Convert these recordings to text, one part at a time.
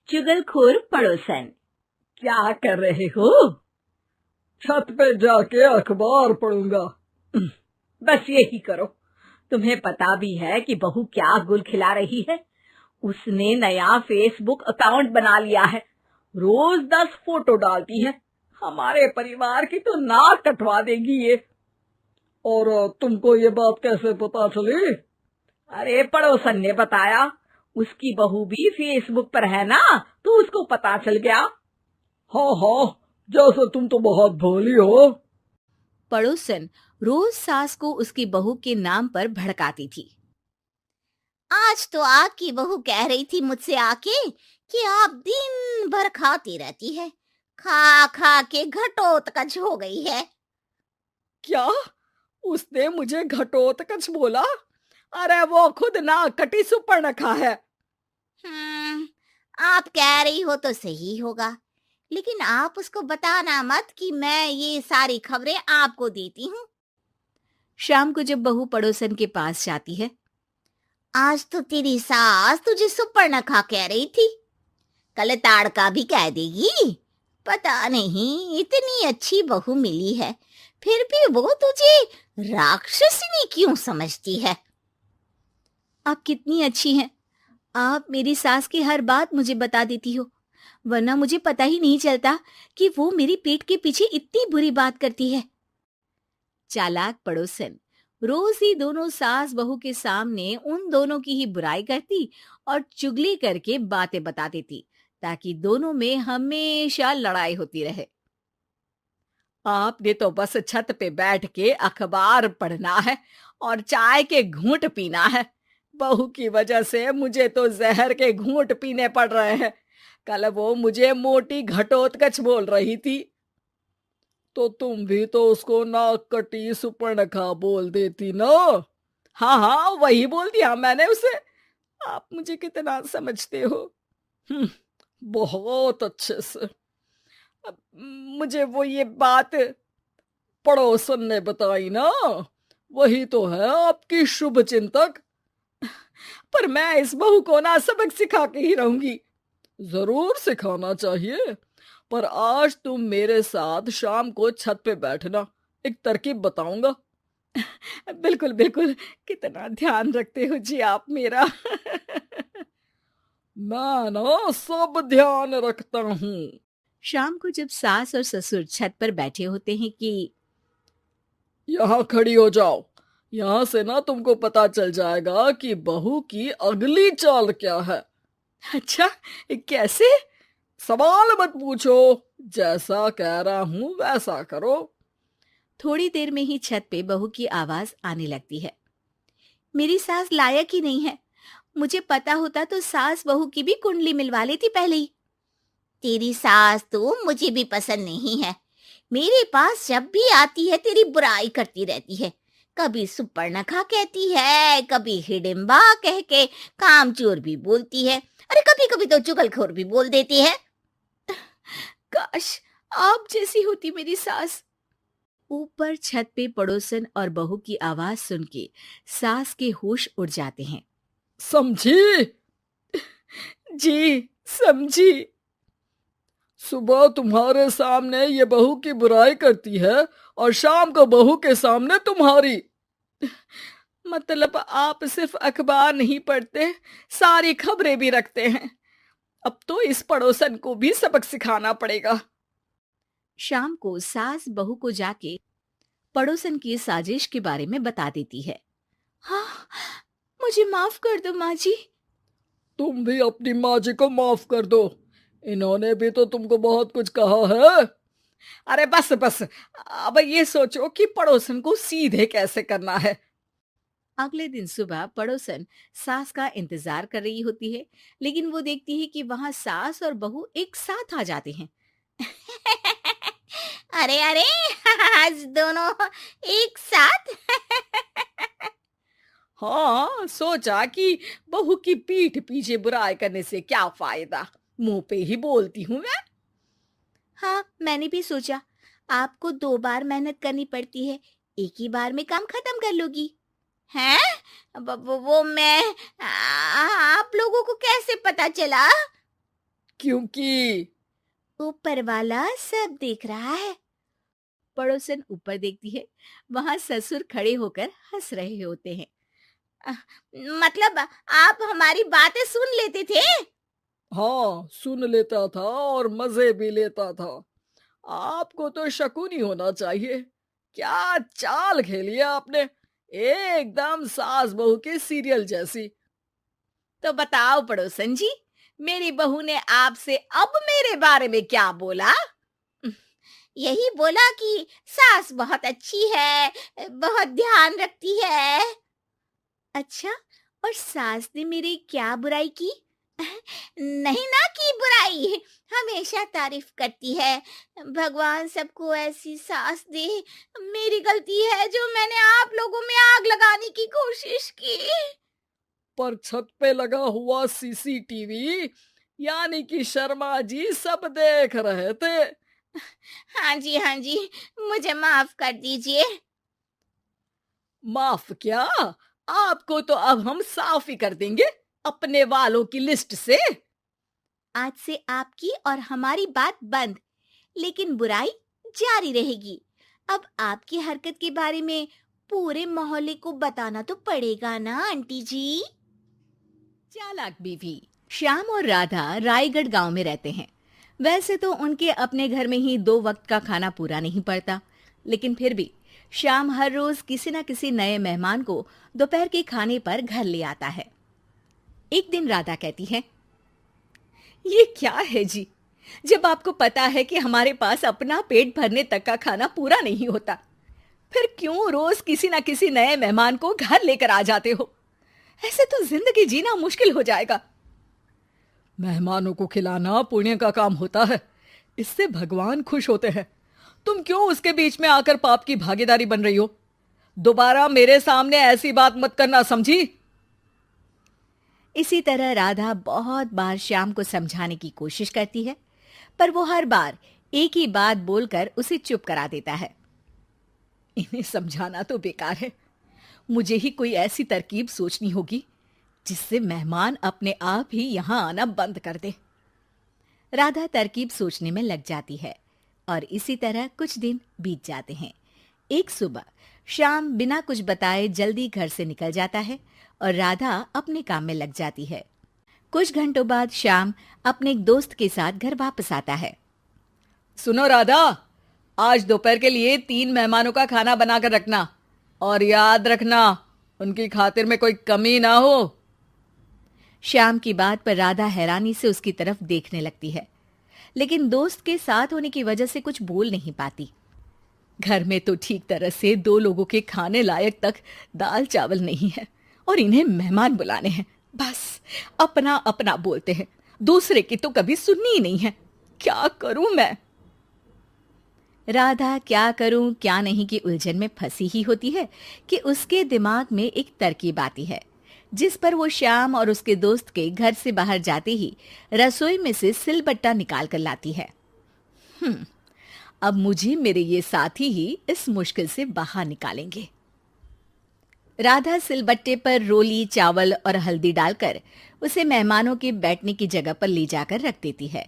चुगलखोर पड़ोसन। क्या कर रहे हो? छत पे जाके अखबार पढ़ूंगा। बस यही करो। तुम्हें पता भी है कि बहू क्या गुल खिला रही है? उसने नया फेसबुक अकाउंट बना लिया है। रोज 10 फोटो डालती है। हमारे परिवार की तो नाक कटवा देगी ये। और तुमको ये बात कैसे पता चली? अरे पड़ोसन ने बताया। उसकी बहू भी फेसबुक पर है ना, तो उसको पता चल गया। हाँ हाँ, जैसे तुम तो बहुत भोली हो। पड़ोसन रोज सास को उसकी बहू के नाम पर भड़काती थी। आज तो आपकी बहू कह रही थी मुझसे आके कि आप दिन भर खाती रहती है, खा खा के घटोत्कच हो गई है। क्या? उसने मुझे घटोत्कच बोला? अरे वो खुद ना कटी सुपर्णखा है। आप कह रही हो तो सही होगा, लेकिन आप उसको बताना मत कि मैं ये सारी खबरें आपको देती हूँ। शाम को जब बहू पड़ोसन के पास जाती है, आज तो तेरी सास तुझे सुपर्णखा कह रही थी, कल ताड़का भी कह देगी। पता नहीं इतनी अच्छी बहू मिली है, फिर भी वो तुझे राक्षसनी क्यों समझती है? आप कितनी अच्छी हैं। आप मेरी सास की हर बात मुझे बता देती हो, वरना मुझे पता ही नहीं चलता कि वो मेरी पीठ के पीछे इतनी बुरी बात करती है। चालाक पड़ोसन रोज ही दोनों सास बहू के सामने उन दोनों की ही बुराई करती और चुगली करके बातें बता देती, ताकि दोनों में हमेशा लड़ाई होती रहे। आपने तो बस छत पे बैठ के अखबार पढ़ना है और चाय के घूंट पीना है। बहू की वजह से मुझे तो जहर के घूंट पीने पड़ रहे हैं। कल वो मुझे मोटी घटोत्कच बोल रही थी। तो तुम भी तो उसको नाक कटी सुपर्णखा बोल देती ना। हाँ हाँ, वही बोल दिया मैंने उसे। आप मुझे कितना समझते हो। बहुत अच्छे से। अब मुझे वो ये बात पड़ोसन ने बताई ना, वही तो है आपकी शुभ चिंतक। पर मैं इस बहू को ना सबक सिखा के ही रहूंगी। जरूर सिखाना चाहिए, पर आज तुम मेरे साथ शाम को छत पे बैठना, एक तरकीब बताऊंगा। बिल्कुल बिल्कुल, कितना ध्यान रखते हो जी आप मेरा। मैं ना सब ध्यान रखता हूँ। शाम को जब सास और ससुर छत पर बैठे होते हैं कि यहाँ खड़ी हो जाओ, यहाँ से ना तुमको पता चल जाएगा कि बहू की अगली चाल क्या है। अच्छा, कैसे? सवाल मत पूछो, जैसा कह रहा हूं वैसा करो। थोड़ी देर में ही छत पे बहू की आवाज आने लगती है। मेरी सास लायक ही नहीं है। मुझे पता होता तो सास बहू की भी कुंडली मिलवा लेती पहले ही। तेरी सास तो मुझे भी पसंद नहीं है। मेरे पास जब भी आती है तेरी बुराई करती रहती है। कभी सुपर्णखा कहती है, कभी हिडिंबा कह के कामचोर भी बोलती है, अरे कभी कभी तो चुगलखोर भी बोल देती है। काश आप जैसी होती मेरी सास। ऊपर छत पे पड़ोसन और बहू की आवाज सुन के सास के होश उड़ जाते हैं। समझी? जी समझी। सुबह तुम्हारे सामने ये बहू की बुराई करती है और शाम को बहू के सामने तुम्हारी। मतलब आप सिर्फ अखबार नहीं पढ़ते, सारी खबरें भी रखते हैं। अब तो इस पड़ोसन को भी सबक सिखाना पड़ेगा। शाम को सास बहू को जाके पड़ोसन की साजिश के बारे में बता देती है। हाँ, मुझे माफ कर दो माँ जी। तुम भी अपनी माँ जी को माफ कर दो, इन्होंने भी तो तुमको बहुत कुछ कहा है। अरे बस बस, अब ये सोचो कि पड़ोसन को सीधे कैसे करना है। अगले दिन सुबह पड़ोसन सास का इंतजार कर रही होती है, लेकिन वो देखती है कि वहां सास और बहू एक साथ आ जाते हैं। अरे अरे, आज दोनों एक साथ। हाँ, सोचा कि बहू की पीठ पीछे बुराई करने से क्या फायदा, मुंह पे ही बोलती हूँ मैं। हाँ, मैंने भी सोचा आपको 2 बार मेहनत करनी पड़ती है, एक ही बार में काम खत्म कर लोगी। हैं? वो मैं आप लोगों को कैसे पता चला? क्योंकि ऊपर वाला सब देख रहा है। पड़ोसन ऊपर देखती है, वहां ससुर खड़े होकर हंस रहे होते हैं। मतलब आप हमारी बातें सुन लेते थे? हाँ, सुन लेता था और मजे भी लेता था। आपको तो शकुनी होना चाहिए। क्या चाल खेली है आपने, एकदम सास बहू के सीरियल जैसी। तो बताओ पड़ोसन जी, मेरी बहू ने आपसे अब मेरे बारे में क्या बोला? यही बोला कि सास बहुत अच्छी है, बहुत ध्यान रखती है। अच्छा, और सास ने मेरी क्या बुराई की? नहीं ना की बुराई, हमेशा तारीफ करती है। भगवान सबको ऐसी सास दे। मेरी गलती है जो मैंने आप लोगों में आग लगाने की कोशिश की। पर छत पे लगा हुआ सीसीटीवी यानी कि शर्मा जी सब देख रहे थे। हाँ जी, मुझे माफ कर दीजिए। माफ क्या, आपको तो अब हम साफ ही कर देंगे अपने वालों की लिस्ट से। आज से आपकी और हमारी बात बंद, लेकिन बुराई जारी रहेगी। अब आपकी हरकत के बारे में पूरे मोहल्ले को बताना तो पड़ेगा ना आंटी जी। चालाक बीवी। श्याम और राधा रायगढ़ गांव में रहते हैं। वैसे तो उनके अपने घर में ही 2 वक्त का खाना पूरा नहीं पड़ता, लेकिन फिर भी श्याम हर रोज किसी न किसी नए मेहमान को दोपहर के खाने पर घर ले आता है। एक दिन राधा कहती है, ये क्या है जी, जब आपको पता है कि हमारे पास अपना पेट भरने तक का खाना पूरा नहीं होता, फिर क्यों रोज किसी न किसी नए मेहमान को घर लेकर आ जाते हो? ऐसे तो जिंदगी जीना मुश्किल हो जाएगा। मेहमानों को खिलाना पुण्य का काम होता है, इससे भगवान खुश होते हैं। तुम क्यों उसके बीच में आकर पाप की भागीदारी बन रही हो? दोबारा मेरे सामने ऐसी बात मत करना, समझी? इसी तरह राधा बहुत बार श्याम को समझाने की कोशिश करती है, पर वो हर बार एक ही बात बोलकर उसे चुप करा देता है। इन्हें समझाना तो बेकार है, मुझे ही कोई ऐसी तरकीब सोचनी होगी जिससे मेहमान अपने आप ही यहां आना बंद कर दे। राधा तरकीब सोचने में लग जाती है और इसी तरह कुछ दिन बीत जाते हैं। एक सुबह श्याम बिना कुछ बताए जल्दी घर से निकल जाता है और राधा अपने काम में लग जाती है। कुछ घंटों बाद श्याम अपने एक दोस्त के साथ घर वापस आता है। सुनो राधा, आज दोपहर के लिए 3 मेहमानों का खाना बनाकर रखना, और याद रखना उनकी खातिर में कोई कमी ना हो। श्याम की बात पर राधा हैरानी से उसकी तरफ देखने लगती है, लेकिन दोस्त के साथ होने की वजह से कुछ बोल नहीं पाती। घर में तो ठीक तरह से 2 लोगों के खाने लायक तक दाल चावल नहीं है और इन्हें मेहमान बुलाने हैं। बस अपना अपना बोलते हैं, दूसरे की तो कभी सुननी ही नहीं है। क्या करूं मैं? राधा क्या करूं क्या नहीं की उलझन में फंसी ही होती है कि उसके दिमाग में एक तरकीब आती है, जिस पर वो श्याम और उसके दोस्त के घर से बाहर जाते ही रसोई में से सिलबट्टा निकाल कर लाती है। अब मुझे मेरे ये साथी ही इस मुश्किल से बाहर निकालेंगे। राधा सिलबट्टे पर रोली, चावल और हल्दी डालकर उसे मेहमानों के बैठने की जगह पर ले जाकर रख देती है।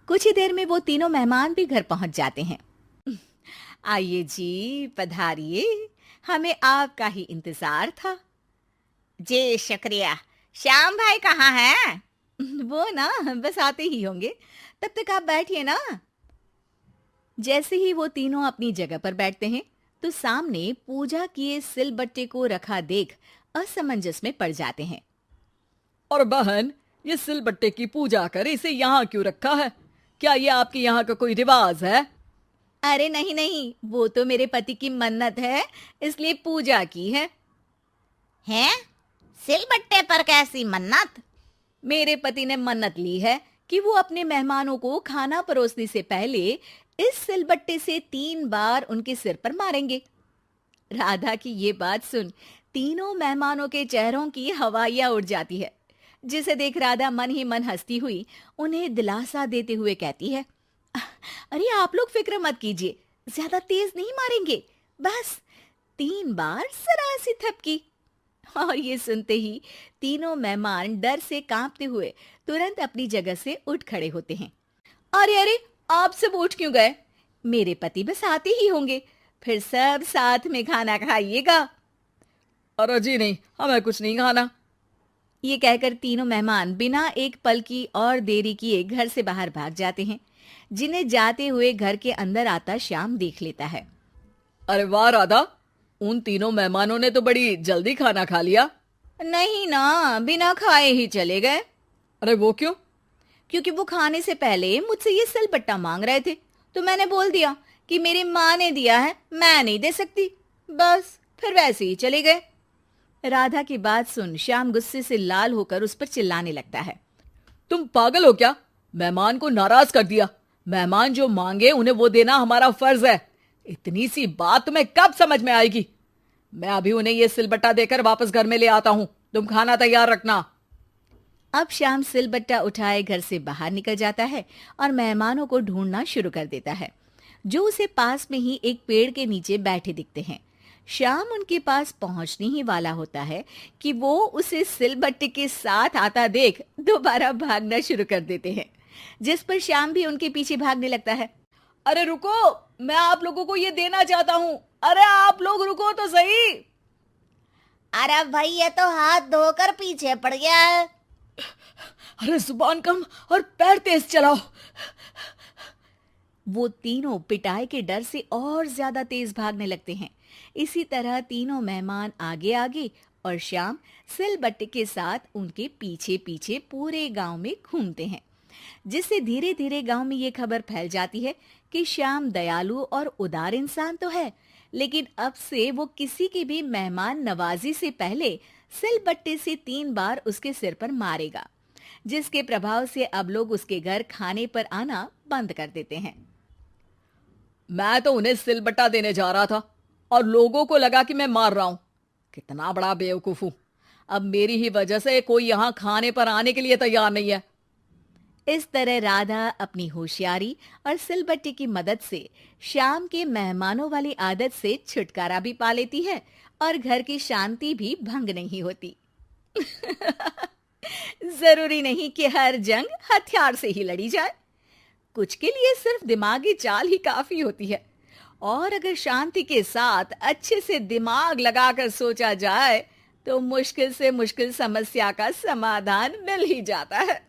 कुछ ही देर में वो तीनों मेहमान भी घर पहुंच जाते हैं। आइए जी, पधारिए, हमें आपका ही इंतजार था। जी शुक्रिया। श्याम भाई कहाँ हैं? वो ना बस आते ही होंगे, तब तक आप बैठिए ना। जैसे ही वो तीनों अपनी जगह पर बैठते हैं तो सामने पूजा किए सिलबट्टे को रखा देख असमंजस में पड़ जाते हैं। और बहन, ये सिलबट्टे की पूजा कर इसे यहाँ क्यों रखा है? क्या ये आपके यहाँ का कोई रिवाज है? अरे नहीं नहीं, वो तो मेरे पति की मन्नत है, इसलिए पूजा की है। हैं? सिलबट्टे पर कैसी मन्नत? मेरे पति ने मन्नत ली है कि वो अपने मेहमानों को खाना परोसने से पहले इस सिलबट्टे से 3 बार उनके सिर पर मारेंगे। राधा की ये बात सुन तीनों मेहमानों के चेहरों की हवाइयां उड़ जाती है, जिसे देख राधा मन ही मन हंसती हुई उन्हें दिलासा देते हुए कहती है, अरे आप लोग फिक्र मत कीजिए, ज्यादा तेज नहीं मारेंगे, बस 3 बार जरा सी थपकी। और ये सुनते ही तीनों मेहमान डर से कांपते हुए तुरंत अपनी जगह से उठ खड़े होते हैं। अरे अरे, आप सब उठ क्यों गए? मेरे पति बस आते ही होंगे, फिर सब साथ में खाना खाइएगा। अरे जी नहीं, हमें कुछ नहीं खाना। ये कहकर तीनों मेहमान बिना एक पल की और देरी किए घर से बाहर भाग जाते हैं। जिन्हें जाते हुए घर के अंदर आता श्याम देख लेता है। अरे वाह राधा, उन तीनों मेहमानों ने तो बड़ी जल्दी खाना खा लिया। नहीं ना, बिना खाए ही चले गए। अरे वो क्यों? क्योंकि वो खाने से पहले मुझसे ये सिलबट्टा मांग रहे थे, तो मैंने बोल दिया कि मेरी माँ ने दिया है, मैं नहीं दे सकती। बस फिर वैसे ही चले गए। राधा की बात सुन श्याम गुस्से से लाल होकर उस पर चिल्लाने लगता है। तुम पागल हो क्या? मेहमान को नाराज कर दिया। मेहमान जो मांगे उन्हें वो देना हमारा फर्ज है। इतनी सी बात तुम्हें कब समझ में आएगी? मैं अभी उन्हें ये सिलबट्टा देकर वापस घर में ले आता हूं। तुम खाना तैयार रखना। अब श्याम सिलबट्टा उठाए घर से बाहर निकल जाता है और मेहमानों को ढूंढना शुरू कर देता है, जो उसे पास में ही एक पेड़ के नीचे बैठे दिखते हैं। श्याम उनके पास पहुंचने ही वाला होता है कि वो उसे सिलबट्टे के साथ आता देख दोबारा भागना शुरू कर देते हैं, जिस पर श्याम भी उनके पीछे भागने लगता है। अरे रुको, मैं आप लोगों को ये देना चाहता हूं। अरे आप लोग रुको तो सही। अरे भाई, ये तो हाथ धोकर पीछे पड़ गया है। अरे जुबान कम और पैर तेज चलाओ। वो तीनों पिटाई के डर से और ज्यादा तेज भागने लगते हैं। इसी तरह तीनों मेहमान आगे आगे और श्याम सिलबट्टे के साथ उनके पीछे पीछे पूरे गांव में घूमते हैं, जिससे धीरे धीरे गांव में ये खबर फैल जाती है कि श्याम दयालु और उदार इंसान तो है, लेकिन अब से वो किसी की भी मेहमान नवाजी से पहले सिलबट्टे से 3 बार उसके सिर पर मारेगा, जिसके प्रभाव से अब लोग उसके घर खाने पर आना बंद कर देते हैं। मैं तो उन्हें सिलबट्टा देने जा रहा था और लोगों को लगा कि मैं मार रहा हूं। कितना बड़ा बेवकूफ हूं। अब मेरी ही वजह से कोई यहां खाने पर आने के लिए तैयार नहीं है। इस तरह राधा अपनी होशियारी और सिलबट्टे की मदद से श्याम के मेहमानों वाली आदत से छुटकारा भी पा लेती है और घर की शांति भी भंग नहीं होती। जरूरी नहीं कि हर जंग हथियार से ही लड़ी जाए। कुछ के लिए सिर्फ दिमागी चाल ही काफी होती है, और अगर शांति के साथ अच्छे से दिमाग लगाकर सोचा जाए तो मुश्किल से मुश्किल समस्या का समाधान मिल ही जाता है।